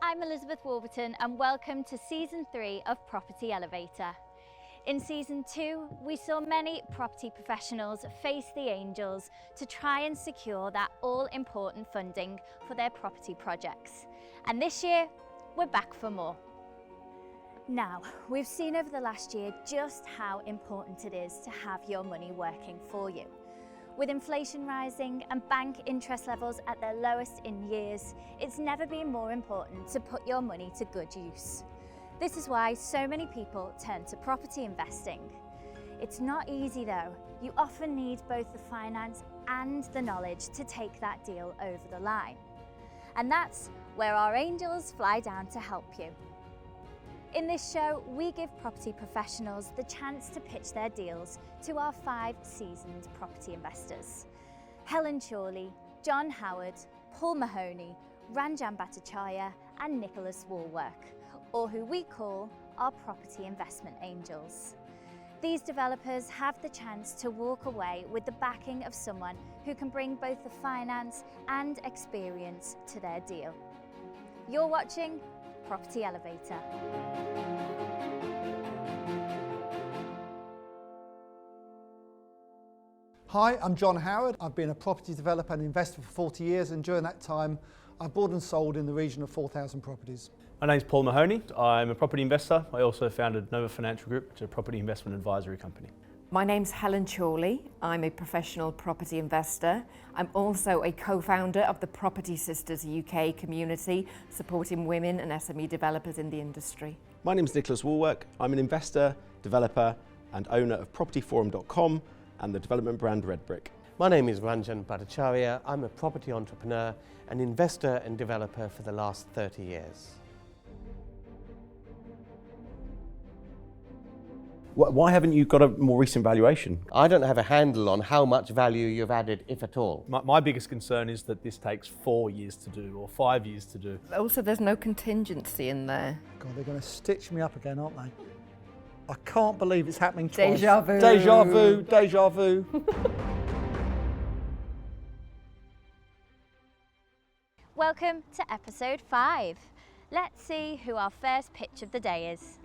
I'm Elizabeth Warburton and welcome to Season 3 of Property Elevator. In Season 2, we saw many property professionals face the angels to try and secure that all-important funding for their property projects. And this year, we're back for more. Now, we've seen over the last year just how important it is to have your money working for you. With inflation rising and bank interest levels at their lowest in years, it's never been more important to put your money to good use. This is why so many people turn to property investing. It's not easy though. You often need both the finance and the knowledge to take that deal over the line. And that's where our angels fly down to help you. In this show, we give property professionals the chance to pitch their deals to our 5 seasoned property investors. Helen Chorley, John Howard, Paul Mahoney, Ranjan Bhattacharya and Nicholas Wallwork, or who we call our property investment angels. These developers have the chance to walk away with the backing of someone who can bring both the finance and experience to their deal. You're watching Property Elevator. Hi, I'm John Howard. I've been a property developer and investor for 40 years, and during that time I've bought and sold in the region of 4,000 properties. My name's Paul Mahoney. I'm a property investor. I also founded Nova Financial Group, which is a property investment advisory company. My name's Helen Chorley. I'm a professional property investor. I'm also a co-founder of the Property Sisters UK community, supporting women and SME developers in the industry. My name's Nicholas Wallwork. I'm an investor, developer and owner of propertyforum.com and the development brand Red Brick. My name is Ranjan Bhattacharya. I'm a property entrepreneur, an investor and developer for the last 30 years. Why haven't you got a more recent valuation? I don't have a handle on how much value you've added, if at all. My biggest concern is that this takes 4 years to do or 5 years to do. Also, there's no contingency in there. God, they're going to stitch me up again, aren't they? I can't believe it's happening twice. Deja vu. Deja vu, deja vu. Welcome to episode 5. Let's see who our first pitch of the day is.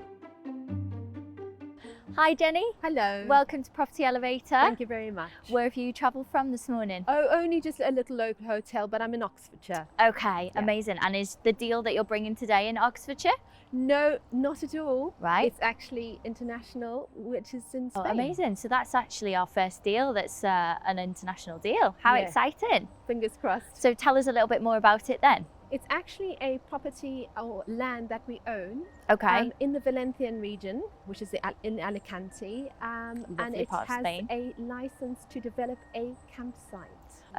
Hi Jenny. Hello. Welcome to Property Elevator. Thank you very much. Where have you travelled from this morning? Oh, only just a little local hotel, but I'm in Oxfordshire. Okay, Yeah. Amazing. And is the deal that you're bringing today in Oxfordshire? No, not at all. Right. It's actually international, which is in Spain. Oh, amazing. So that's actually our first deal that's an international deal. How Yeah. exciting. Fingers crossed. So tell us a little bit more about it then. It's actually a property or land that we own Okay. in the Valencian region, which is in Alicante, and Lovely it part of has Spain. a license to develop a campsite.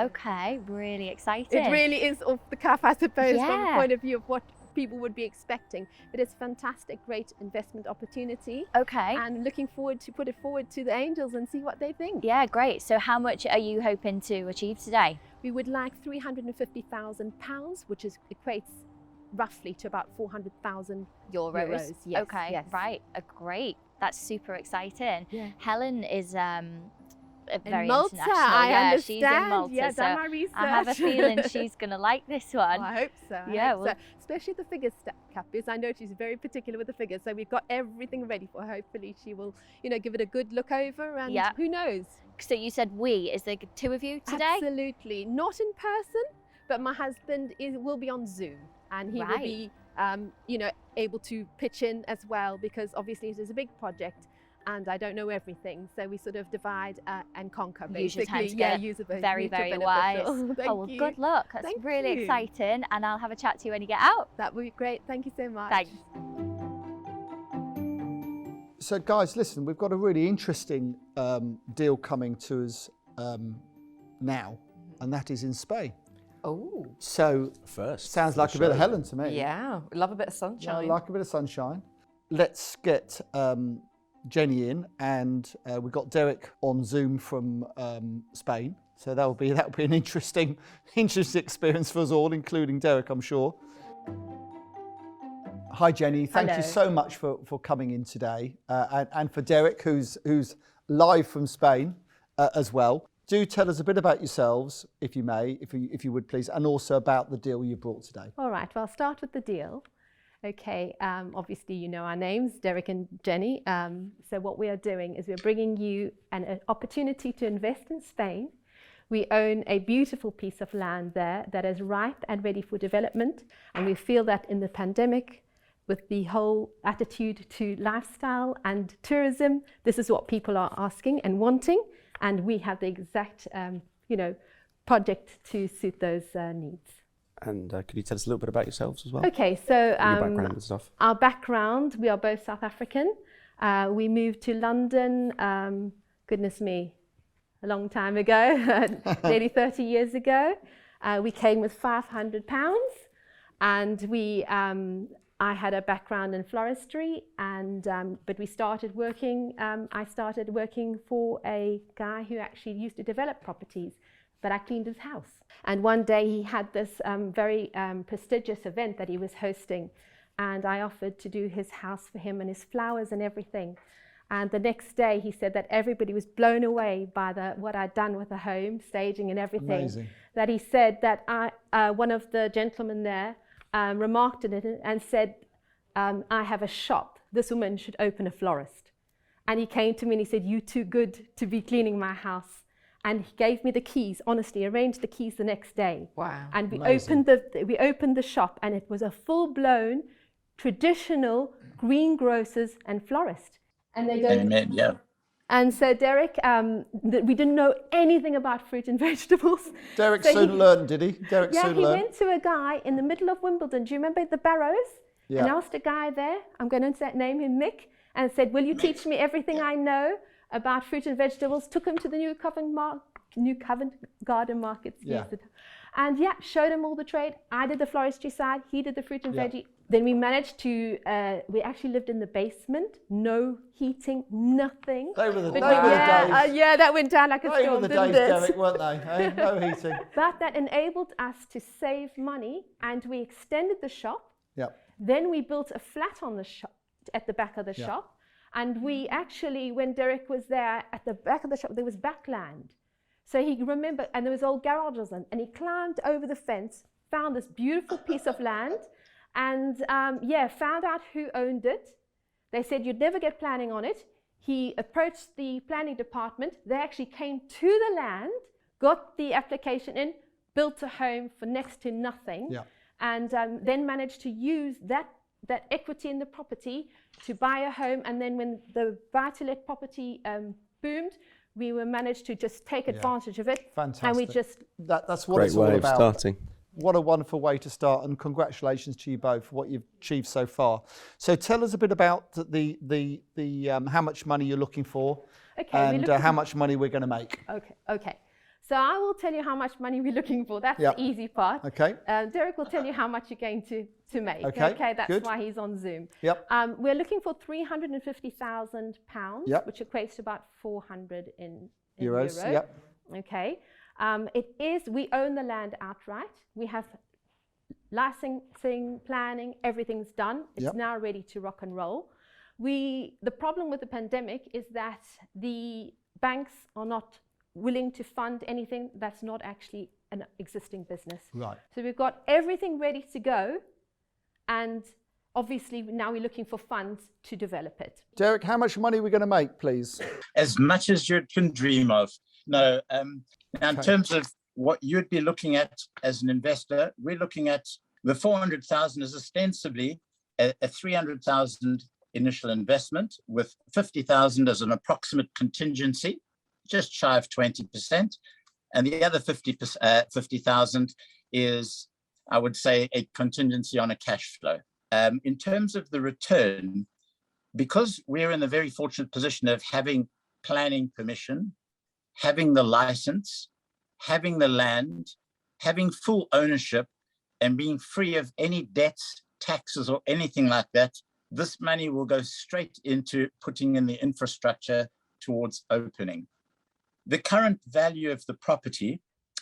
Okay, really exciting. It really is off the cuff, I suppose, from the Yeah. point of view of what people would be expecting. But it's a fantastic, great investment opportunity. Okay. And looking forward to put it forward to the angels and see what they think. Yeah, great. So how much are you hoping to achieve today? We would like £350,000, which equates roughly to about 400,000 euros. Yes, Okay, yes. right. Great. That's super exciting. Yeah. Helen is very In Malta, international. I yeah, understand. she's in Malta. Yeah, so done my research. I have a feeling she's going to like this one. I hope so. I Yeah, hope well- so. Especially the figures stack up, because I know she's very particular with the figures. So we've got everything ready for her. Hopefully she will, give it a good look over, and Yeah. who knows? So you said is there 2 of you today? Absolutely. Not in person, but my husband will be on Zoom, and he will Right. be, able to pitch in as well, because obviously it is a big project and I don't know everything. So we sort of divide and conquer, Use your basically. time together. Use it Very, mutual very beneficial. wise. Thank Oh, well, you. good luck. That's Thank really you. exciting. And I'll have a chat to you when you get out. That would be great. Thank you so much. Thanks. So guys, listen, we've got a really interesting deal coming to us now, and that is in Spain. Oh, So First. sounds like a bit of Helen to me. yeah. Love a bit of Yeah, I sunshine. like a bit of sunshine. Let's get Jenny in, and we've got Derek on Zoom from Spain. So that'll be an interesting experience for us all, including Derek, I'm sure. Hi Jenny, thank you Hello. so much for coming in today, and for Derek, who's live from Spain as well. Do tell us a bit about yourselves, if you may, if you would please, and also about the deal you brought today. All right, well, I'll start with the deal. Okay, obviously you know our names, Derek and Jenny. So what we are doing is we're bringing you an opportunity to invest in Spain. We own a beautiful piece of land there that is ripe and ready for development. And we feel that in the pandemic, with the whole attitude to lifestyle and tourism, this is what people are asking and wanting. And we have the exact, project to suit those needs. And could you tell us a little bit about yourselves as well? Okay, so Your background and stuff. Our background, we are both South African. We moved to London, goodness me, a long time ago, nearly 30 years ago. We came with £500 and I had a background in floristry, but we started working, I started working for a guy who actually used to develop properties, but I cleaned his house. And one day he had this very prestigious event that he was hosting, and I offered to do his house for him and his flowers and everything. And the next day he said that everybody was blown away by what I'd done with the home, staging and everything. Amazing. That he said that one of the gentlemen there remarked on it and said, I have a shop. This woman should open a florist. And he came to me and he said, you're too good to be cleaning my house. And he gave me the keys, honestly, arranged the keys the next day. Wow. And we Amazing. opened the shop, and it was a full-blown, traditional greengrocers and florist. And they go, Amen, yeah. And so Derek, we didn't know anything about fruit and vegetables. Derek So soon learned, did he? Derek Yeah, soon he learned. went to a guy in the middle of Wimbledon. Do you remember the Barrows? Yeah. And asked a guy there, I'm going to name him Mick, and said, will you teach me everything I know about fruit and vegetables? Took him to the New Covent Garden markets. Yeah. And showed him all the trade. I did the floristry side, he did the fruit and Yeah. veggie. Then we managed to, we actually lived in the basement, no heating, nothing. They were the, But they were the days. yeah, that went down like a They were storm, the didn't days, it? Derek, weren't they? Eh? No heating. But that enabled us to save money, and we extended the shop. Yep. Then we built a flat on the shop, at the back of the Yeah. shop. And we actually, when Derek was there, at the back of the shop, there was backland. So he remembered, and there was old garages, and he climbed over the fence, found this beautiful piece of land, and found out who owned it. They said you'd never get planning on it. He approached the planning department. They actually came to the land, got the application in, built a home for next to nothing, Yeah. and then managed to use that equity in the property to buy a home. And then when the buy-to-let property boomed, we were managed to just take advantage of it. Fantastic. And we just That's what Great it's all way of about. starting. What a wonderful way to start, and congratulations to you both for what you've achieved so far. So tell us a bit about the how much money you're looking for, and how much money we're going to make. Okay. So I will tell you how much money we're looking for. That's Yep. the easy part. Okay. Derek will tell you how much you're going to make. Okay, That's good. why he's on Zoom. Yep. We're looking for £350,000, Yep. which equates to about 400 in Euros. euro. Yep. Okay. We own the land outright. We have licensing, planning, everything's done. It's Yep. now ready to rock and roll. The problem with the pandemic is that the banks are not willing to fund anything that's not actually an existing business. Right. So we've got everything ready to go, and obviously now we're looking for funds to develop it. Derek, how much money are we going to make, please? As much as you can dream of. No, now in Okay. terms of what you'd be looking at as an investor, we're looking at the 400,000 is ostensibly a 300,000 initial investment with 50,000 as an approximate contingency, just shy of 20%. And the other 50,000 is, I would say, a contingency on a cash flow. In terms of the return, because we're in the very fortunate position of having planning permission, having the license, having the land, having full ownership, and being free of any debts, taxes, or anything like that, this money will go straight into putting in the infrastructure towards opening. The current value of the property,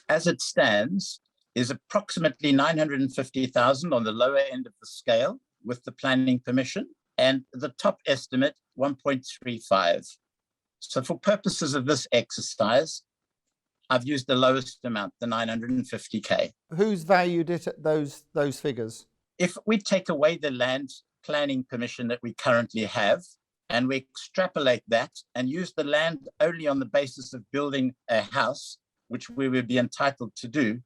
as it stands, is approximately 950,000 on the lower end of the scale with the planning permission, and the top estimate, 1.35. So for purposes of this exercise, I've used the lowest amount, the 950K. Who's valued it at those figures? If we take away the land planning permission that we currently have, and we extrapolate that and use the land only on the basis of building a house, which we would be entitled to do,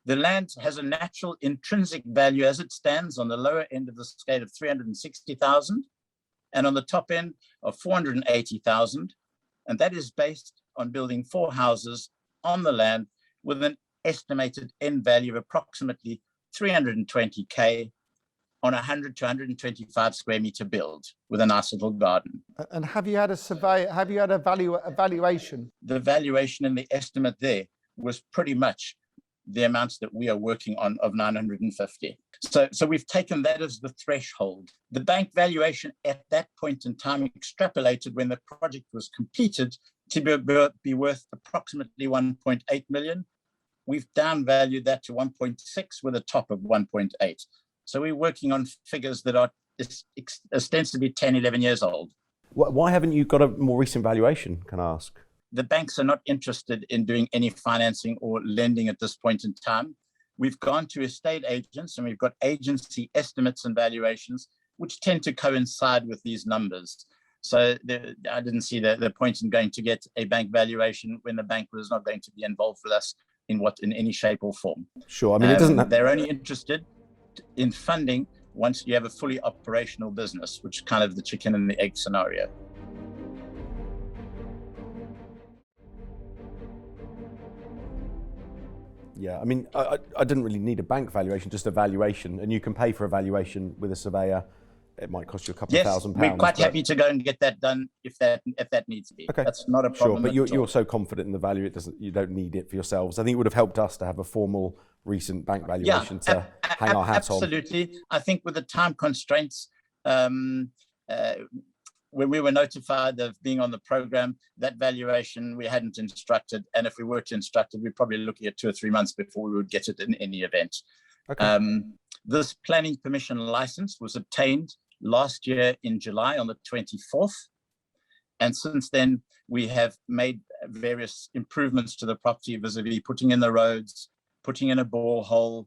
the land has a natural intrinsic value as it stands on the lower end of the scale of 360,000 and on the top end of 480,000. And that is based on building 4 houses on the land with an estimated end value of approximately 320K on 100 to 125 square meter build with a nice little garden. And have you had a survey? Have you had a valuation? The valuation and the estimate there was pretty much the amounts that we are working on of 950. So we've taken that as the threshold. The bank valuation at that point in time extrapolated when the project was completed to be worth approximately 1.8 million. We've downvalued that to 1.6 with a top of 1.8. So we're working on figures that are ostensibly 10, 11 years old. Why haven't you got a more recent valuation, can I ask? The banks are not interested in doing any financing or lending at this point in time. We've gone to estate agents and we've got agency estimates and valuations, which tend to coincide with these numbers. So I didn't see the point in going to get a bank valuation when the bank was not going to be involved with us in any shape or form. Sure, I mean, it doesn't... They're only interested in funding once you have a fully operational business, which is kind of the chicken and the egg scenario. Yeah, I mean, I didn't really need a bank valuation, just a valuation, and you can pay for a valuation with a surveyor. It might cost you a couple of £1,000. We're quite happy to go and get that done if that needs to be. Okay. That's not a problem. Sure, but you're so confident in the value, you don't need it for yourselves. I think it would have helped us to have a formal recent bank valuation to hang our hat on. Absolutely. I think with the time constraints, when we were notified of being on the program, that valuation we hadn't instructed, and if we were to instruct it, we're probably looking at 2 or 3 months before we would get it in any event. Okay. This planning permission license was obtained last year in July on the 24th. And since then, we have made various improvements to the property vis-a-vis putting in the roads, putting in a borehole,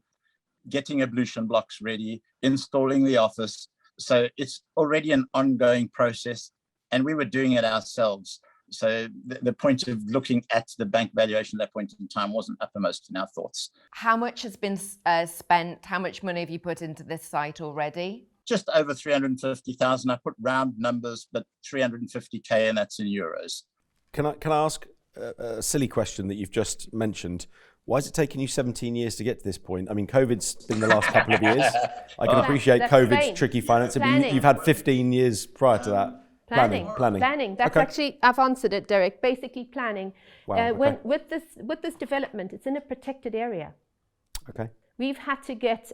getting ablution blocks ready, installing the office. So it's already an ongoing process, and we were doing it ourselves. So the point of looking at the bank valuation at that point in time wasn't uppermost in our thoughts. How much has been spent? How much money have you put into this site already? Just over 350,000. I put round numbers, but 350K, and that's in euros. Can I ask a silly question that you've just mentioned? Why is it taking you 17 years to get to this point? I mean, COVID's been the last couple of years. I can appreciate COVID's tricky financing, but you've had 15 years prior to that. Planning. That's actually, I've answered it, Derek. Basically planning. Wow, With this development, it's in a protected area. Okay. We've had to get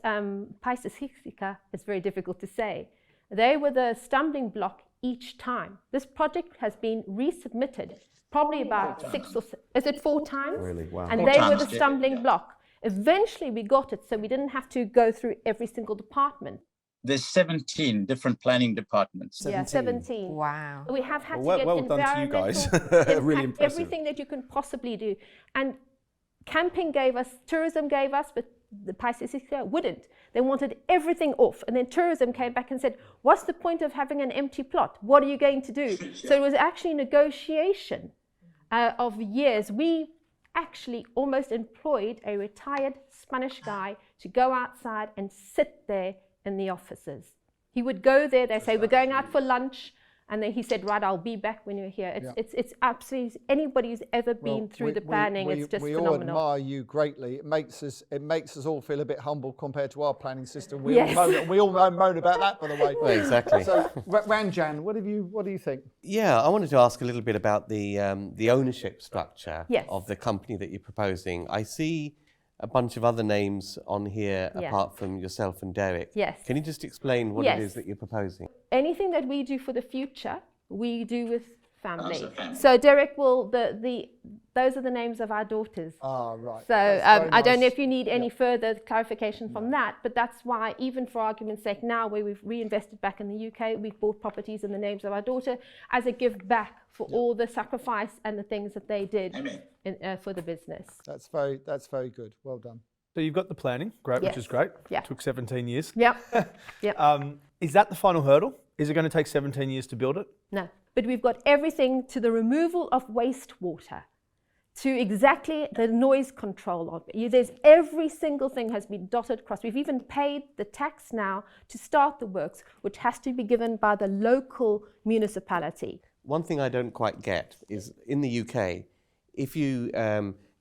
Pisces Hixica, it's very difficult to say. They were the stumbling block each time. This project has been resubmitted probably about 6 or 4 times? Really? Wow. And they were the stumbling block. Eventually we got it, so we didn't have to go through every single department. There's 17 different planning departments. 17. Wow. We have had Well, to get well done to you guys. environmental Really impact, impressive. everything that you can possibly do. And camping gave us, tourism gave us, but the Pisces wouldn't. They wanted everything off. And then tourism came back and said, what's the point of having an empty plot? What are you going to do? So it was actually negotiation of years. We actually almost employed a retired Spanish guy to go outside and sit there in the offices. He would go there, they say, we're going out for lunch. And then he said, right, I'll be back when you're here. It's absolutely, anybody who's ever been through the planning, it's just phenomenal. We all admire you greatly. It makes us all feel a bit humble compared to our planning system. We all moan about that, by the way. Well, exactly. So, Ranjan, what do you think? Yeah, I wanted to ask a little bit about the ownership structure Yes. of the company that you're proposing. I see a bunch of other names on here apart from yourself and Derek. Yes. Can you just explain what it is that you're proposing? Anything that we do for the future, we do with family. So Derek will, those are the names of our daughters. Ah, right. So I don't know if you need any further clarification from that, but that's why, even for argument's sake, now where we've reinvested back in the UK, we've bought properties in the names of our daughter as a give back for all the sacrifice and the things that they did for the business. That's very good. Well done. So you've got the planning, great, Yes. which is great. Yeah. Took 17 years. Yep. Yep. Is that the final hurdle? Is it going to take 17 years to build it? No, but we've got everything to the removal of wastewater, to exactly the noise control of it. There's every single thing has been dotted across. We've even paid the tax now to start the works, which has to be given by the local municipality. One thing I don't quite get is in the UK, if you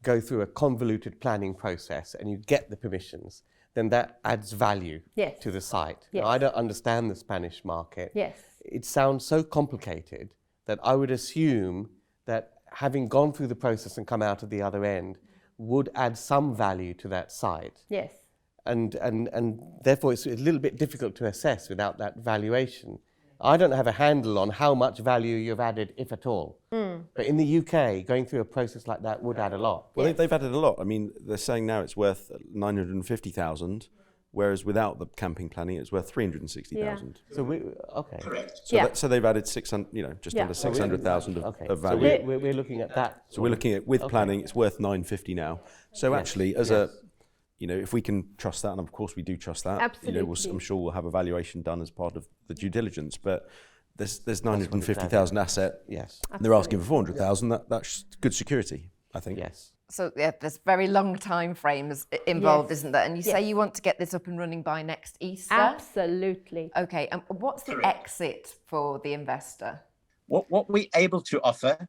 go through a convoluted planning process and you get the permissions, then that adds value Yes. to the site. Yes. Now, I don't understand the Spanish market. Yes. It sounds so complicated that I would assume that having gone through the process and come out at the other end would add some value to that site. Yes. And therefore it's a little bit difficult to assess without that valuation. I don't have a handle on how much value you've added, if at all. But in the UK, going through a process like that would add a lot. Well, they've added a lot. I mean, they're saying now it's worth 950,000, whereas without the camping planning, it's worth 360,000. So okay. So they've added 600, just under 600,000 of value. So we're looking at that. So we're looking at, with planning, it's worth 950 now. So actually, as a, if we can trust that, and of course we do trust that, Absolutely. I'm sure we'll have a valuation done as part of the due diligence, but there's 950,000 asset. Yes. And they're asking for 400,000. That's good security, I think. Yes. So there's very long time frames involved, Yes. isn't there? And you say Yes. you want to get this up and running by next Easter? Absolutely. Okay, and what's the exit for the investor? What we're able to offer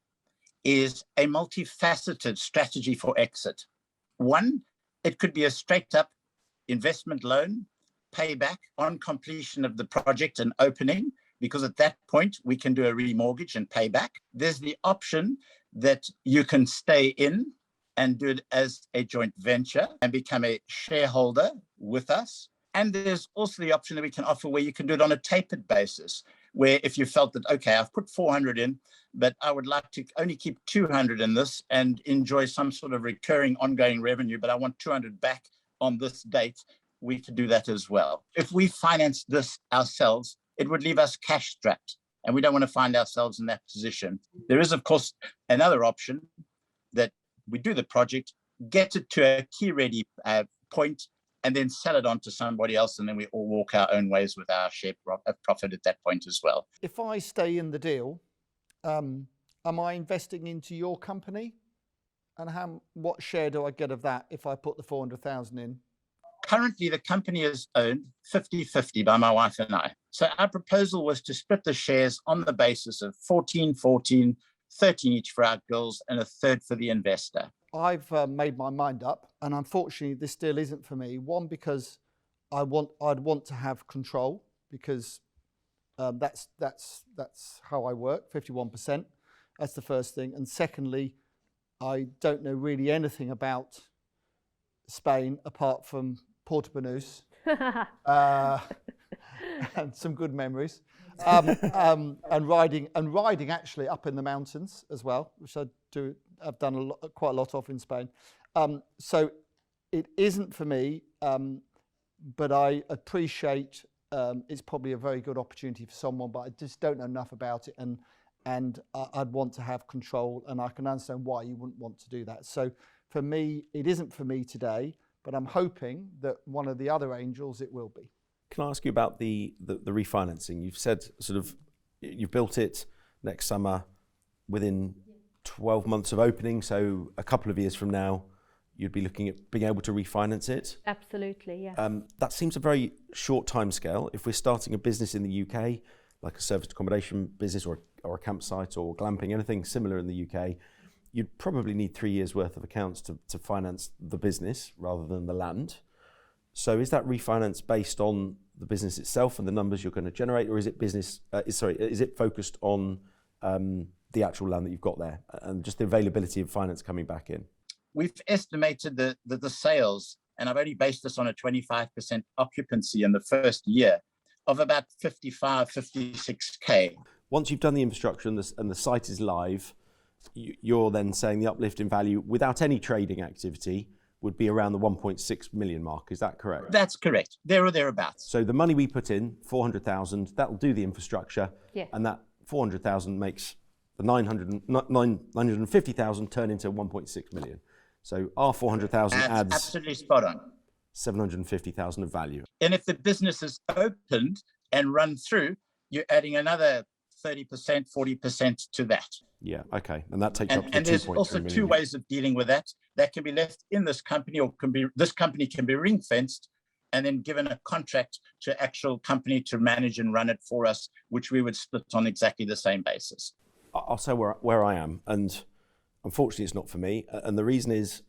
is a multifaceted strategy for exit. One, it could be a straight up investment loan, payback on completion of the project and opening, because at that point we can do a remortgage and pay back. There's the option that you can stay in and do it as a joint venture and become a shareholder with us. And there's also the option that we can offer where you can do it on a tapered basis, where if you felt that, okay, I've put 400 in, but I would like to only keep 200 in this and enjoy some sort of recurring ongoing revenue, but I want 200 back on this date, we could do that as well. If we finance this ourselves, it would leave us cash strapped, and we don't want to find ourselves in that position. There is, of course, another option that we do the project, get it to a key ready point, and then sell it on to somebody else, and then we all walk our own ways with our share profit at that point as well. If I stay in the deal, am I investing into your company? And what share do I get of that if I put the 400,000 in? Currently, the company is owned 50-50 by my wife and I. So our proposal was to split the shares on the basis of 14-14, 13 each for our girls and a third for the investor. I've made my mind up, and unfortunately this deal isn't for me. One, because I'd want to have control, because that's how I work, 51%. That's the first thing. And secondly, I don't know really anything about Spain apart from Porto Banús and some good memories, and riding actually up in the mountains as well, which I've done quite a lot of in Spain. So it isn't for me, but I appreciate it's probably a very good opportunity for someone, but I just don't know enough about it, and I'd want to have control, and I can understand why you wouldn't want to do that. So for me, it isn't for me today, but I'm hoping that one of the other angels it will be. Can I ask you about the refinancing? You've said you've built it next summer within 12 months of opening, so a couple of years from now, you'd be looking at being able to refinance it. Absolutely, yeah. That seems a very short timescale. If we're starting a business in the UK, like a serviced accommodation business or a campsite or glamping, anything similar in the UK, you'd probably need 3 years worth of accounts to finance the business rather than the land. So is that refinance based on the business itself and the numbers you're going to generate, or is it is it focused on the actual land that you've got there and just the availability of finance coming back in? We've estimated the sales, and I've only based this on a 25% occupancy in the first year, of about 56K. Once you've done the infrastructure and the site is live, you're then saying the uplift in value without any trading activity would be around the 1.6 million mark. Is that correct? That's correct. There or thereabouts. So the money we put in, 400,000, that'll do the infrastructure, Yeah. and that 400,000 makes the 950,000 turn into 1.6 million. So our 400,000 That's adds absolutely spot on. 750,000 of value. And if the business is opened and run through, you're adding another 30%, 40% to that. Yeah, okay. And that takes you up to And the there's 2.3 also million. two ways of dealing with that. That can be left in this company, or this company can be ring fenced and then given a contract to actual company to manage and run it for us, which we would split on exactly the same basis. I'll say where I am, and unfortunately it's not for me. And the reason is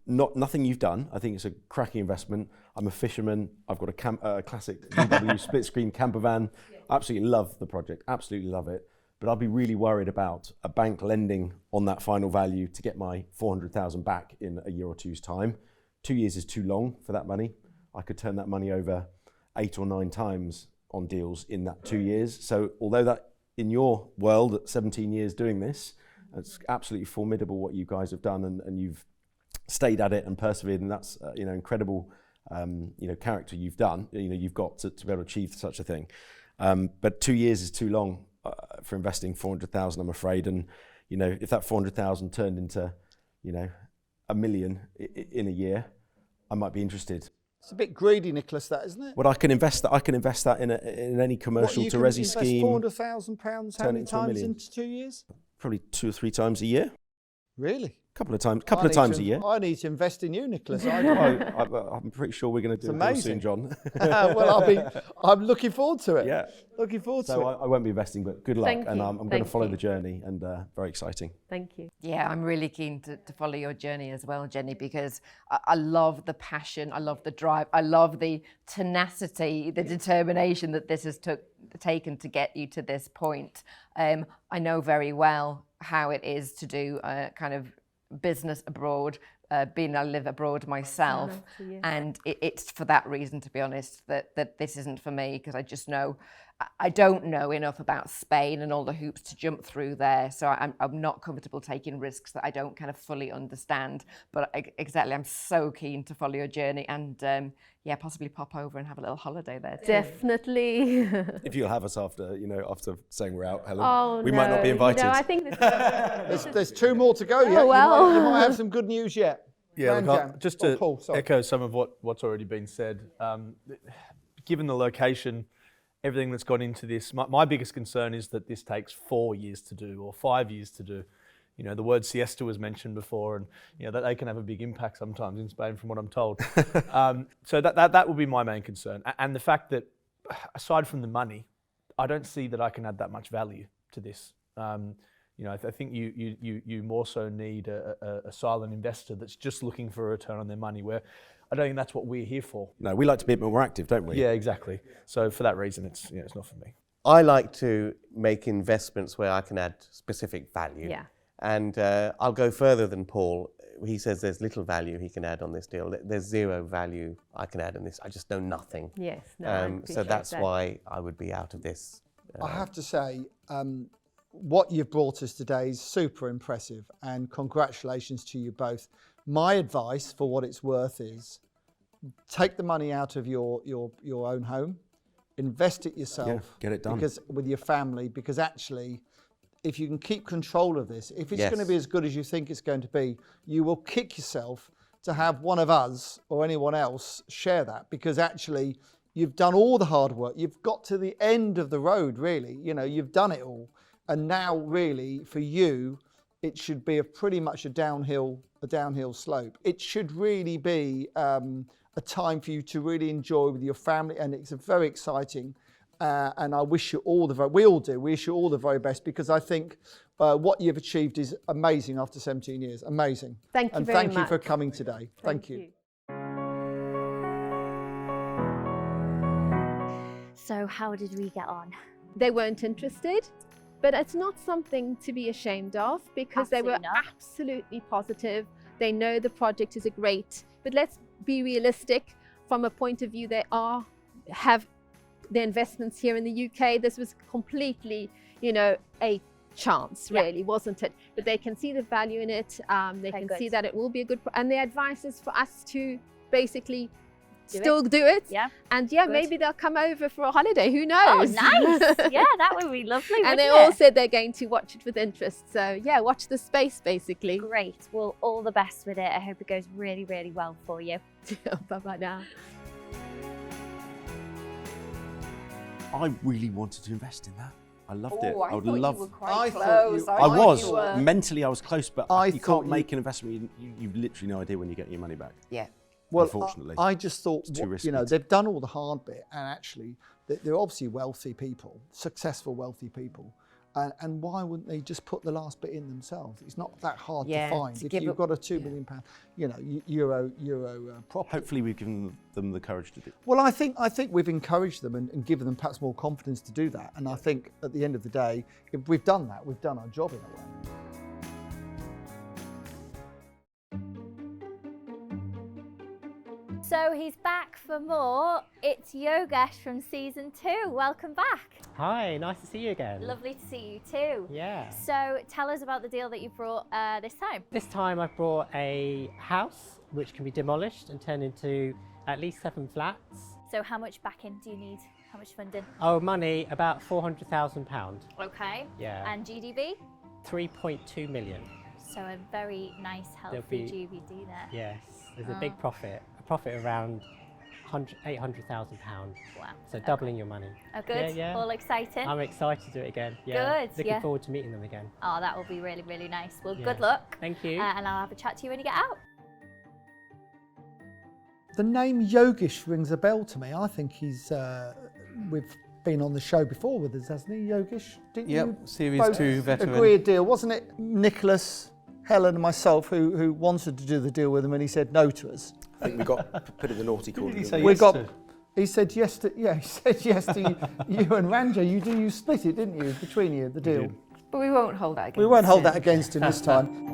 nothing you've done. I think it's a cracking investment. I'm a fisherman. I've got a classic VW split screen camper van. I absolutely love the project, absolutely love it. But I'd be really worried about a bank lending on that final value to get my 400,000 back in a year or two's time. 2 years is too long for that money. I could turn that money over 8 or 9 times on deals in that 2 years. So although that in your world at 17 years doing this, it's absolutely formidable what you guys have done, and you've stayed at it and persevered, and that's incredible character you've done. You've got to be able to achieve such a thing. But 2 years is too long for investing 400,000, I'm afraid. And if that 400,000 turned into $1 million in a year, I might be interested. It's a bit greedy, Nicholas, that, isn't it? Well, I can invest that in any commercial to resi scheme. £400,000 how many times into 2 years? Probably 2 or 3 times a year. Really? Couple of times a year. I need to invest in you, Nicholas. I'm pretty sure we're going to do it soon, John. Well, I'm looking forward to it. Yeah, looking forward to it. So I won't be investing, but good luck, Thank and you. I'm going to follow the journey, and very exciting. Thank you. Yeah, I'm really keen to follow your journey as well, Jenny, because I love the passion, I love the drive, I love the tenacity, the determination that this has taken to get you to this point. I know very well how it is to do kind of business abroad, being I live abroad myself, and it's for that reason, to be honest, that this isn't for me, because I don't know enough about Spain and all the hoops to jump through there, so I'm not comfortable taking risks that I don't kind of fully understand. But exactly, I'm so keen to follow your journey, and possibly pop over and have a little holiday there too. Definitely. If you'll have us after saying we're out, Helen, we might not be invited. I think there's 2 more to go yet. Oh, well. You might have some good news yet. Yeah, Ranjan. just to Paul, echo some of what's already been said. Given the location, everything that's gone into this, my biggest concern is that this takes 4 years to do or 5 years to do. The word siesta was mentioned before, and that they can have a big impact sometimes in Spain, from what I'm told. So that would be my main concern, and the fact that aside from the money, I don't see that I can add that much value to this. I think you more so need a silent investor that's just looking for a return on their money, where I don't think that's what we're here for. No, we like to be a bit more active, don't we? Yeah, exactly. So for that reason, it's not for me. I like to make investments where I can add specific value. Yeah. And I'll go further than Paul. He says there's little value he can add on this deal. There's 0 value I can add on this. I just know nothing. Yes. No, I appreciate so that's that. why I would be out of this. I have to say, what you've brought us today is super impressive, and congratulations to you both. My advice, for what it's worth, is take the money out of your own home, invest it yourself. Yeah, get it done. With your family, because actually, if you can keep control of this, if it's going to be as good as you think it's going to be, you will kick yourself to have one of us or anyone else share that, because actually you've done all the hard work. You've got to the end of the road, really. You've done it all. And now, really, for you, it should be pretty much a downhill slope. It should really be a time for you to really enjoy with your family, and it's very exciting. And I wish you all we all do, we wish you all the very best, because I think what you've achieved is amazing after 17 years. Amazing. Thank you and very thank much. you for coming today. Thank you. So how did we get on? They weren't interested, but it's not something to be ashamed of, because they were Absolutely not. absolutely positive. They know the project is but let's be realistic from a point of view. They have their investments here in the UK. This was completely, a chance, really, wasn't it? But they can see the value in it. They can see that it will be a good, and their advice is for us to basically still do it. Yeah. And yeah, Good. maybe they'll come over for a holiday. Who Oh, knows? nice. Yeah, that would be lovely. And they wouldn't all it? said they're going to watch it with interest. So yeah, watch the space basically. Great. Well, all the best with it. I hope it goes really, really well for you. Bye-bye now. I really wanted to invest in that. I loved it. I would thought love. you were quite I thought close. you- I thought was you were. mentally, I was close, but I you thought can't you- make an investment. You've literally no idea when you're getting your money back. Yeah. Well, Unfortunately. I just thought, It's too risky you know, to- they've done all the hard bit, and actually, they're obviously wealthy people, successful wealthy people, and why wouldn't they just put the last bit in themselves? It's not that hard Yeah, to find. to If give you've up- got a £2 million, you know, euro property. Hopefully, we've given them the courage to do. Well, I think we've encouraged them and given them perhaps more confidence to do that. And I think at the end of the day, if we've done that, we've done our job in a way. So he's back for more. It's Yogesh from season 2. Welcome back. Hi, nice to see you again. Lovely to see you too. Yeah. So tell us about the deal that you brought this time. This time I've brought a house which can be demolished and turned into at least 7 flats. So how much backing do you need? How much funding? Oh, money, about £400,000. Okay. Yeah. And GDV? 3.2 million. So a very nice, healthy be- GBD there. Yes, there's a big profit. A profit around £800,000. Wow. So doubling your money. Oh, good. Yeah, yeah. All exciting. I'm excited to do it again. Yeah. Good, Looking yeah. forward to meeting them again. Oh, that will be really, really nice. Well, Yeah. good luck. Thank you. And I'll have a chat to you when you get out. The name Yogesh rings a bell to me. I think we've been on the show before with us, hasn't he, Yogesh? Didn't Yep, you Series both 2 veteran. agree a deal, wasn't it? Nicholas, Helen and myself who wanted to do the deal with him, and he said no to us. I think we got put in the naughty corner. did he didn't say we? yes to? He said yes to, yeah, he said yes to you and Ranjan. You split it, didn't you, between you, the deal? did. But we won't hold that against We won't hold him. that against him this time.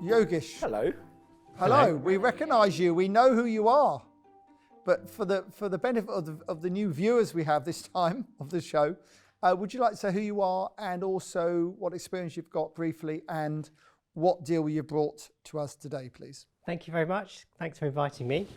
Yogesh, Hello. hello. We recognise you. We know who you are. But for the benefit of the new viewers we have this time of the show, would you like to say who you are and also what experience you've got briefly and what deal you brought to us today, please? Thank you very much. Thanks for inviting me.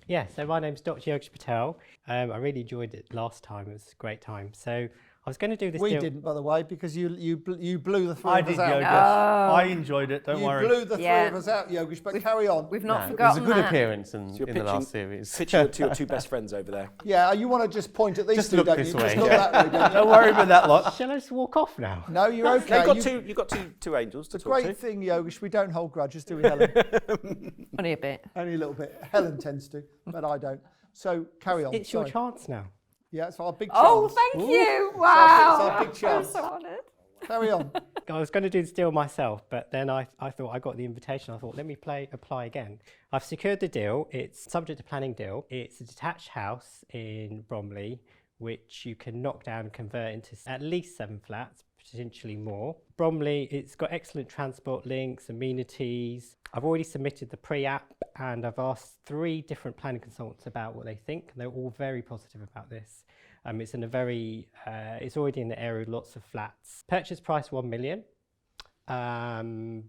Yeah, so my name's Dr. Yogesh Patel. I really enjoyed it last time. It was a great time. So I was going to do this We deal. didn't, by the way, because you blew the three I of did, us out. Yogesh. I enjoyed it, don't You worry. blew the Yeah. three of us out, Yogesh, but carry on. We've not No, it was a forgotten good that. appearance in, So you're in the last pitching- series. Pitching to your two best friends over there. Yeah, you want to just point at these Just two, look don't this you? way. Just look that way, don't you? Don't worry about that lot. Shall I just walk off now? No, you're okay. You've got two angels to The talk great to. thing, Yogesh, we don't hold grudges, do we, Helen? Only a bit. Only a little bit. Helen tends to, but I don't. So carry on. It's your Sorry. chance now. Yeah, it's our big chance. Oh, thank you. It's Wow. our big chance. I'm so honoured. Carry on. I was going to do this deal myself, but then I thought I got the invitation. I thought, let me apply again. I've secured the deal. It's subject to planning deal. It's a detached house in Bromley, which you can knock down and convert into at least 7 flats, potentially more. Bromley, it's got excellent transport links, amenities. I've already submitted the pre-app and I've asked 3 different planning consultants about what they think. And they're all very positive about this. It's in a very, it's already in the area with lots of flats. Purchase price 1 million.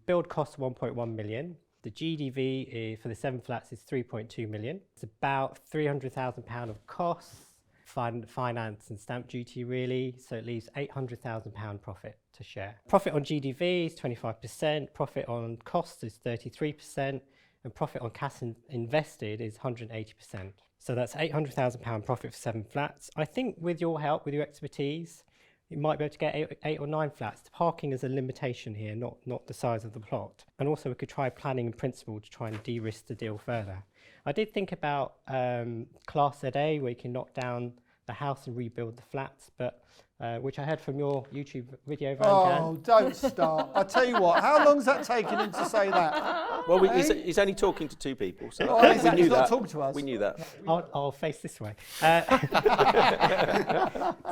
Build cost 1.1 million. The GDV for the 7 flats is 3.2 million. It's about £300,000 of costs, finance and stamp duty really. So it leaves £800,000 profit to share. Profit on GDV is 25%. Profit on costs is 33%. And profit on cash invested is 180%. So that's £800,000 profit for 7 flats. I think with your help, with your expertise, you might be able to get 8 or 9 flats. The parking is a limitation here, not the size of the plot. And also we could try planning in principle to try and de-risk the deal further. I did think about Class ZA, where you can knock down the house and rebuild the flats, but which I heard from your YouTube video, Ranjan. Oh, don't start. I tell you what, how long's that taken him to say that? Well, he's only talking to 2 people, so Oh, he's we knew not that. talking to us. We knew that. I'll face this way.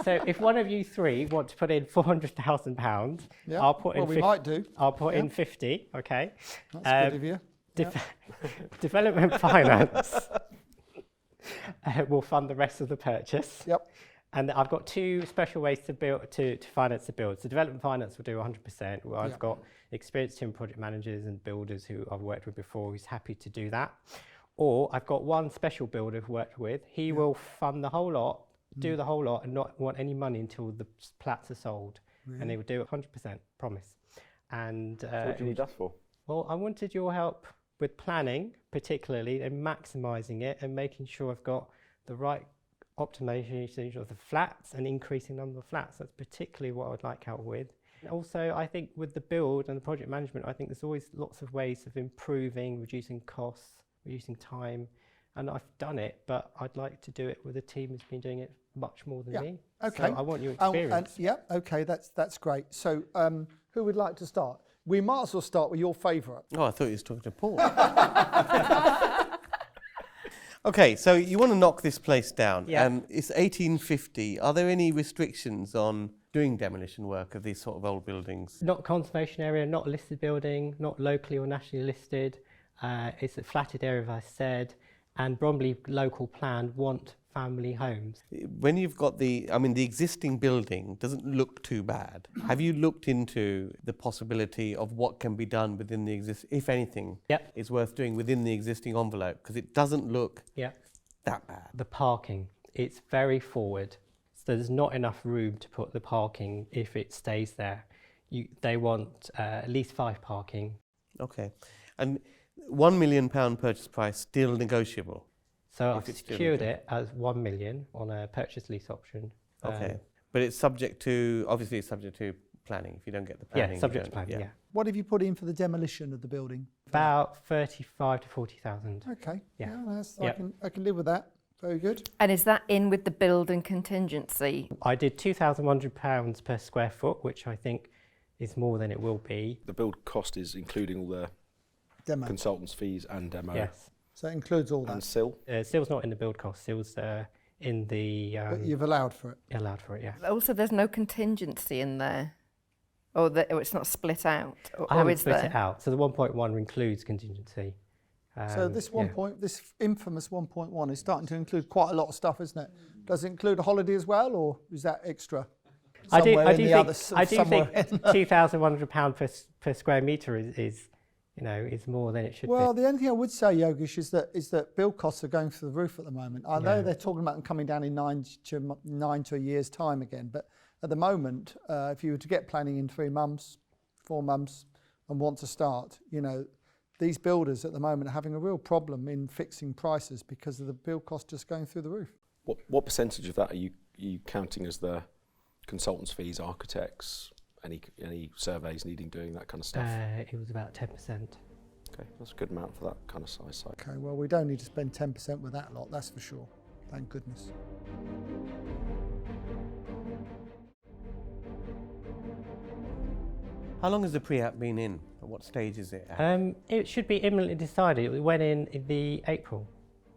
So if one of you 3 want to put in £400,000, Yeah, I'll put in well, we might do. I'll put in 50, okay? That's good of you. Development finance will fund the rest of the purchase. Yep. And I've got 2 special ways to finance the build. So development finance will do 100%. Well, I've got experienced team project managers and builders who I've worked with before who's happy to do that. Or I've got one special builder I've worked with. He will fund the whole lot, do the whole lot, and not want any money until the plats are sold. And they will do it 100%, promise. And So what do you need us for? well, I wanted your help with planning, particularly, and maximising it and making sure I've got the right optimization of the flats and increasing the number of flats. That's particularly what I would like help with. Also, I think with the build and the project management, I think there's always lots of ways of improving, reducing costs, reducing time. And I've done it, but I'd like to do it with a team who's been doing it much more than me. Okay. So I want your experience. Okay, that's great. So who would like to start? We might as well start with your favourite. Oh, I thought you was talking to Paul. Okay, so you want to knock this place down. Yeah. It's 1850. Are there any restrictions on doing demolition work of these sort of old buildings? Not conservation area, not a listed building, not locally or nationally listed. It's a flatted area, as I said, and Bromley local plan want family homes. When you've got the existing building doesn't look too bad. Have you looked into the possibility of what can be done within the if anything, is worth doing within the existing envelope? Because it doesn't look that bad. The parking, it's very forward. So there's not enough room to put the parking if it stays there. They want at least 5 parking. Okay. And £1 million purchase price still negotiable? So I've secured it as 1 million on a purchase lease option. Okay. But it's subject to, obviously it's subject to planning. If you don't get the planning. Yeah, subject to planning, yeah. What have you put in for the demolition of the building? About 35 to 40,000. Okay. Yeah. I can live with that. Very good. And is that in with the building contingency? I did £2,100 per square foot, which I think is more than it will be. The build cost is including all the Demo. consultants' fees and demo. Yes. So it includes all And that. SIL. SIL's not in the build cost, SIL's in the... But you've allowed for it. allowed for it, yeah. Also, there's no contingency in there? Or it's not split out? I haven't is split there? it out. So the 1.1 includes contingency. So this this infamous 1.1 is starting to include quite a lot of stuff, isn't it? Does it include a holiday as well, or is that extra? I do Somewhere in the think other I do think somewhere. £2,100 per square metre is more than it should Well, be. the only thing I would say, Yogesh, is that build costs are going through the roof at the moment. I know they're talking about them coming down in 9 to a year's time again, but at the moment, if you were to get planning in 3 months, 4 months, and want to start, these builders at the moment are having a real problem in fixing prices because of the build cost just going through the roof. What percentage of that are you counting as the consultants' fees, architects, any surveys needing doing, that kind of stuff? It was about 10%. Okay, that's a good amount for that kind of size site. Okay, well, we don't need to spend 10% with that lot, that's for sure. Thank goodness. How long has the pre-app been in? At what stage is it at? It should be imminently decided. It went in the April,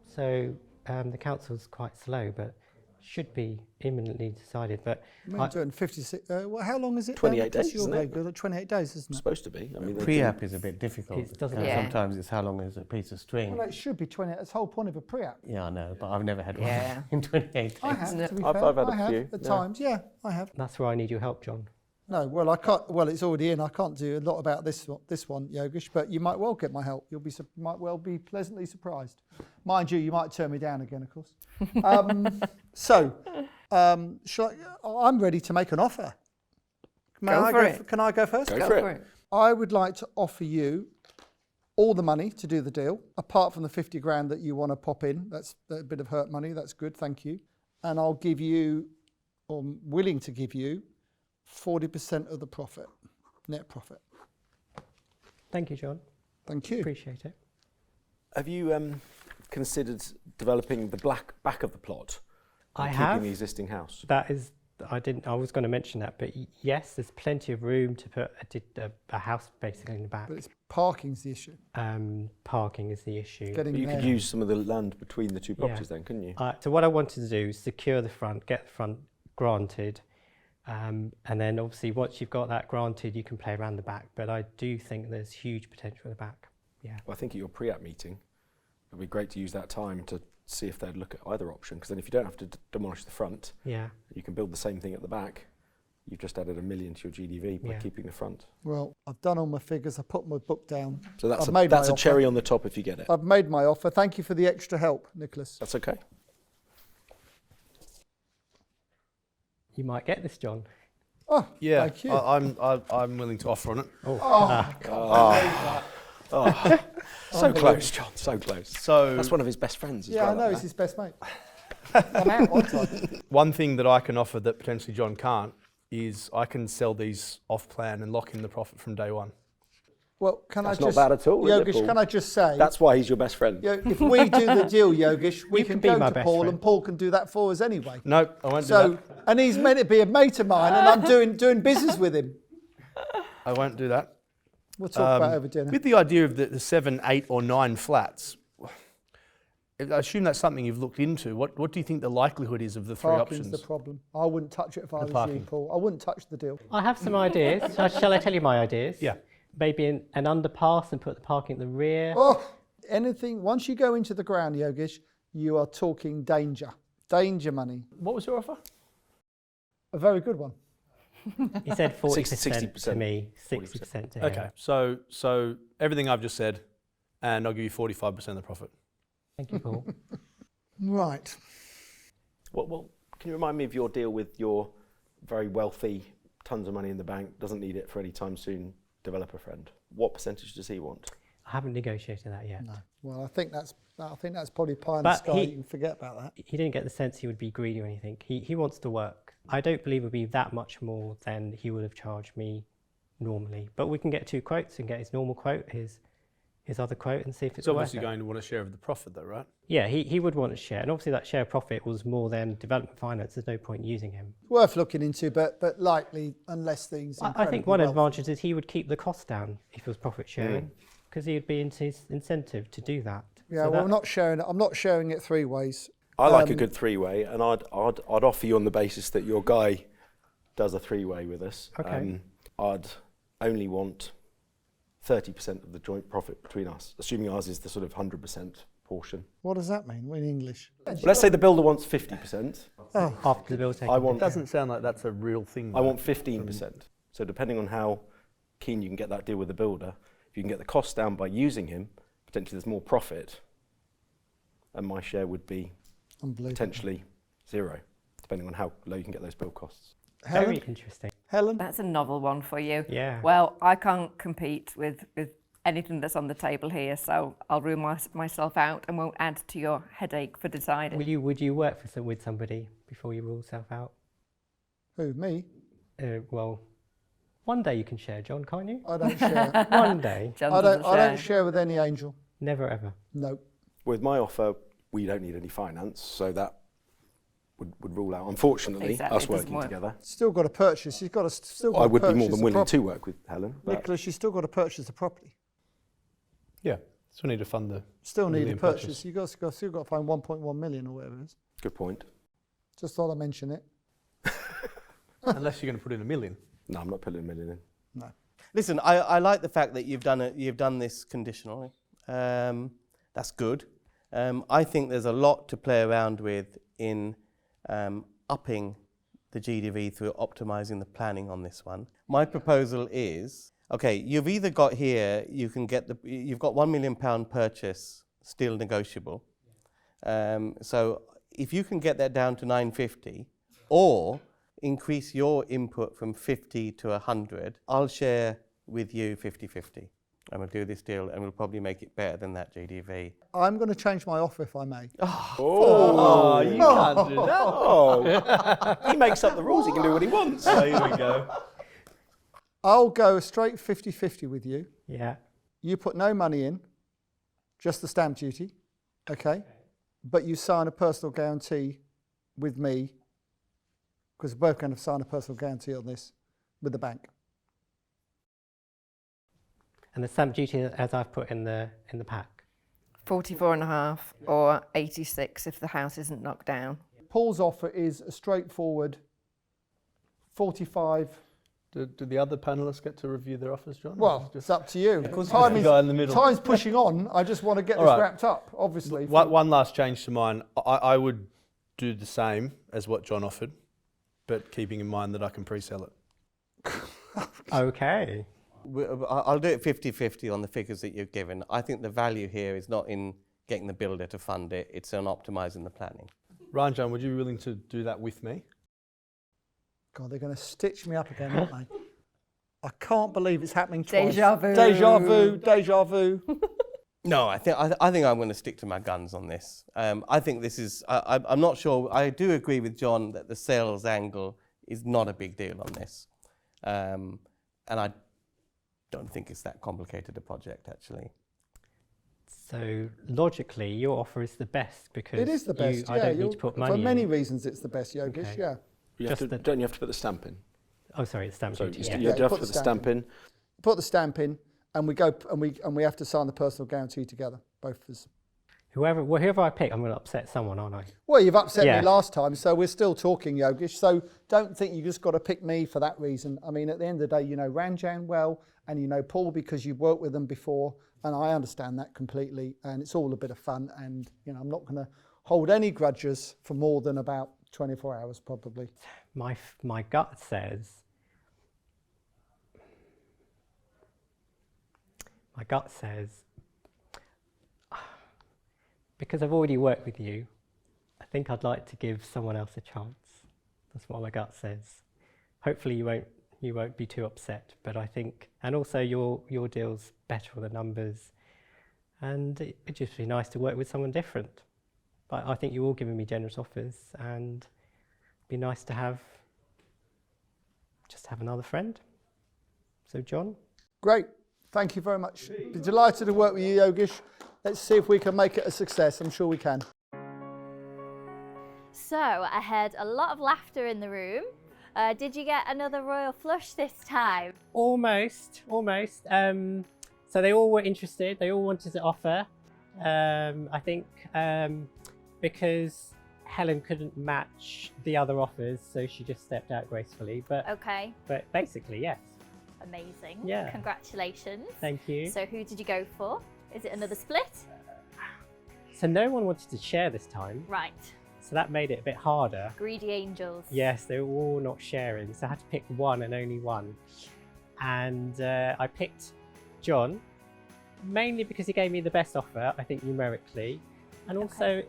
so the council's quite slow, but should be imminently decided. But We're doing 56. How long is it? 28 days, You're isn't very it? good at 28 days, isn't It's it? supposed to be. I mean, Pre-app is a bit difficult. It doesn't and Yeah. Sometimes it's how long is a piece of string. Well, it should be 28. That's the whole point of a pre-app. Yeah, I know, but I've never had one Yeah. in 28 days. I have, to be I've fair. had a I have few, at yeah. times. Yeah, I have. that's where I need your help, John. No, well, I can't. Well, it's already in. I can't do a lot about this one, Yogesh. But you might well get my help. Might well be pleasantly surprised. Mind you, you might turn me down again, of course. I'm ready to make an offer. Can I go first? Go for it. I would like to offer you all the money to do the deal, apart from the 50 grand that you want to pop in. That's a bit of hurt money. That's good. Thank you. And I'll give you, or I'm willing to give you, 40% of the profit, net profit. Thank you, John. Thank you. Appreciate it. Have you considered developing the back of the plot? I and have. Keeping the existing house? That is, I was going to mention that, but yes, there's plenty of room to put a house basically in the back. But it's parking's the issue. Parking is the issue. Getting But you there. could use some of the land between the two properties then, couldn't you? So what I wanted to do is secure the front, get the front granted, and then obviously once you've got that granted, you can play around the back. But I do think there's huge potential at the back. Yeah. Well, I think at your pre-app meeting, it'd be great to use that time to see if they'd look at either option, because then if you don't have to demolish the front, Yeah. you can build the same thing at the back you've just added $1 million to your GDV by keeping the front. Well, I've done all my figures. I put my book down. So that's a cherry on the top if you get it. I've made my offer. Thank you for the extra help, Nicholas. That's okay. You might get this, John. Oh, Yeah, thank you. I'm willing to offer on it. So close, John, so close. So That's one of his best friends as yeah, well. I know, he's his best mate. I'm out one time. one thing that I can offer that potentially John can't is I can sell these off plan and lock in the profit from day one. Well, can That's I just... not bad at all, is it, Yogesh, Paul? can I just say... That's why he's your best friend. if we do the deal, Yogesh, we You can can be go my to best Paul friend. and Paul can do that for us anyway. No, I won't do So, that. and he's meant to be a mate of mine and I'm doing business with him. I won't do that. We'll talk about it over dinner. With the idea of the 7, 8 or 9 flats, I assume that's something you've looked into. What do you think the likelihood is of the three Parking's options? the problem. I wouldn't touch it if I was you, parking. Paul. I wouldn't touch the deal. I have some ideas. Shall I tell you my ideas? Yeah. Maybe an underpass and put the parking at the rear. Oh, anything, once you go into the ground, Yogesh, you are talking danger. Danger money. What was your offer? A very good one. He said 40% 60% to me, 60% to him. Okay, so everything I've just said, and I'll give you 45% of the profit. Thank you, Paul. Right. Well, can you remind me of your deal with your very wealthy, tons of money in the bank, doesn't need it for any time soon, developer friend? What percentage does he want? I haven't negotiated that yet. No. Well, I think that's probably pie in the But sky. You can forget about that. He didn't get the sense he would be greedy or anything. He wants to work. I don't believe it would be that much more than he would have charged me normally. But we can get 2 quotes and get his normal quote, his other quote, and see if it's It's obviously worth it. going to want a share of the profit though, right? Yeah, he would want a share. And obviously that share profit was more than development finance. There's no point using him. Worth looking into, but likely, unless things. I think one advantage is he would keep the cost down if it was profit sharing, because he would be into his incentive to do that. Yeah, So well, that- I'm not sharing it. I'm not sharing it 3 ways. I like a good 3-way, and I'd offer you on the basis that your guy does a 3-way with us. Okay. I'd only want 30% of the joint profit between us, assuming ours is the sort of 100% portion. What does that mean in English? Well, let's say the builder wants 50%. after the bill taken. I want It doesn't sound like that's a real thing. I though. want 15%. So depending on how keen you can get that deal with the builder, if you can get the cost down by using him, potentially there's more profit, and my share would be potentially 0, depending on how low you can get those build costs. Very interesting. Helen? That's a novel one for you. Yeah. Well, I can't compete with anything that's on the table here, so I'll rule myself out and won't add to your headache for deciding. Would you work with somebody before you rule yourself out? Who, me? Well, one day you can share, John, can't you? I don't share. One day. John I doesn't don't share with any angel. Never ever. No. With my offer, we don't need any finance, so that would rule out, unfortunately, Exactly, us it doesn't working work. together. Still got to purchase. You've got to still got I to would be purchase more than the willing property. to work with Helen. But Nicholas, you still got to purchase the property. Yeah, still need to fund the. Still need to million purchase. You've still got to find 1.1 million or whatever it is. good point. Just thought I'd mention it. Unless you're going to put in $1 million. No, I'm not putting $1 million in. No. Listen, I like the fact that you've done this conditionally. That's good. I think there's a lot to play around with in upping the GDV through optimizing the planning on this one. My proposal is, okay, you've either got here, you've got £1 million purchase still negotiable. So if you can get that down to 950, or increase your input from 50 to 100, I'll share with you 50-50. And we'll do this deal and we'll probably make it better than that GDV. I'm going to change my offer if I may. Oh, you can't do that. Oh, he makes up the rules. He can do what he wants. So here we go. I'll go straight 50-50 with you. Yeah. You put no money in, just the stamp duty, okay? But you sign a personal guarantee with me, because we're both going to sign a personal guarantee on this with the bank. And the stamp duty, as I've put in the pack. 44.5 or 86 if the house isn't knocked down. Paul's offer is a straightforward 45. Do the other panelists get to review their offers, John? Well, it's up to you. Time is, in the middle. Time's pushing on. I just want to get All this right. wrapped up, obviously. One last change to mine. I would do the same as what John offered. but keeping in mind that I can pre-sell it. Okay. I'll do it 50-50 on the figures that you've given. I think the value here is not in getting the builder to fund it, it's on optimising the planning. Ranjan, would you be willing to do that with me? God, they're going to stitch me up again, aren't they? I can't believe it's happening twice. Deja vu. Deja vu, deja vu. No, I think I'm going to stick to my guns on this. I think this is. I'm not sure. I do agree with John that the sales angle is not a big deal on this, and I don't think it's that complicated a project actually. So logically, your offer is the best because It is the best, I don't need to put money for in. many reasons it's the best, Yogesh, Okay. yeah. Don't you have to put the stamp in? Oh, sorry, it's stamp So duty. you Yeah. Yeah, have to put put the the stamp in. Put the stamp in, and we go, and we have to sign the personal guarantee together, both of us. Whoever I pick, I'm going to upset someone, aren't I? Well, you've upset Yeah. me last time, so we're still talking, Yogesh. So don't think you just got to pick me for that reason. I mean, at the end of the day, you know Ranjan well, and you know Paul because you've worked with them before, and I understand that completely. And it's all a bit of fun, and you know I'm not going to hold any grudges for more than about 24 hours, probably. My gut says. My gut says. Because I've already worked with you, I think I'd like to give someone else a chance. That's what my gut says. Hopefully you won't be too upset, but I think, and also your deal's better on the numbers, and it'd just be nice to work with someone different. But I think you're all giving me generous offers, and it'd be nice to just have another friend. So John? Great, thank you very much. Be delighted to work with you, Yogesh. Let's see if we can make it a success. I'm sure we can. So I heard a lot of laughter in the room. Did you get another royal flush this time? Almost. So they all were interested. They all wanted to offer. I think because Helen couldn't match the other offers, so she just stepped out gracefully. But basically, yes. Amazing. Yeah. Congratulations. Thank you. So who did you go for? Is it another split? So no one wanted to share this time. Right. So that made it a bit harder. Greedy angels. Yes, they were all not sharing. So I had to pick one and only one. And I picked John, mainly because he gave me the best offer, I think numerically. And also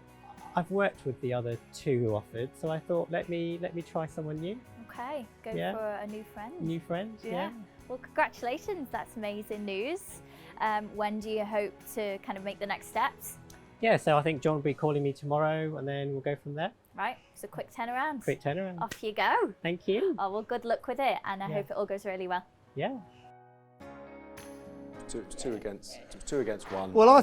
I've worked with the other two who offered. So I thought, let me try someone new. Okay, go for a new friend. New friend, yeah. Well, congratulations. That's amazing news. When do you hope to kind of make the next steps? Yeah, so I think John will be calling me tomorrow and then we'll go from there. Right, so quick turnaround. Quick turnaround. Off you go. Thank you. Oh, well, good luck with it, and I hope it all goes really well. Yeah. Two against one. Well, I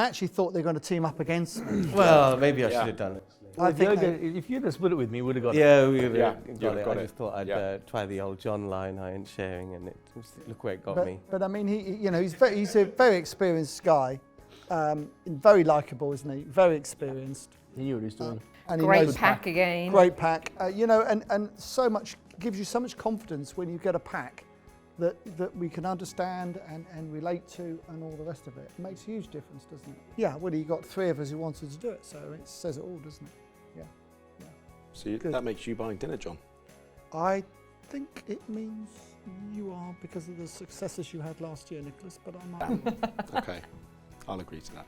actually thought they were going to team up against me. Well, maybe I should have done it. I think if you'd have split it with me, we'd have got it. Yeah, we would have got got it. it. I just thought I'd try the old John line, I ain't sharing, and look where it got me. But I mean, he's a very experienced guy, very likeable, isn't he? Very experienced. He knew what he was doing. And he Great knows- pack again. Great pack, and so much gives you so much confidence when you get a pack that we can understand and relate to, and all the rest of it. It makes a huge difference, doesn't it? Yeah. Well, you got three of us who wanted to do it, so it says it all, doesn't it? Yeah. So that makes you buying dinner, John? I think it means you are because of the successes you had last year, Nicholas. But I'm not. Okay, I'll agree to that.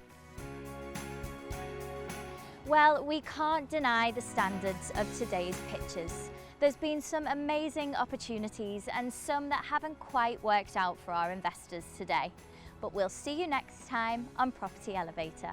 Well, we can't deny the standards of today's pitches. There's been some amazing opportunities and some that haven't quite worked out for our investors today. But we'll see you next time on Property Elevator.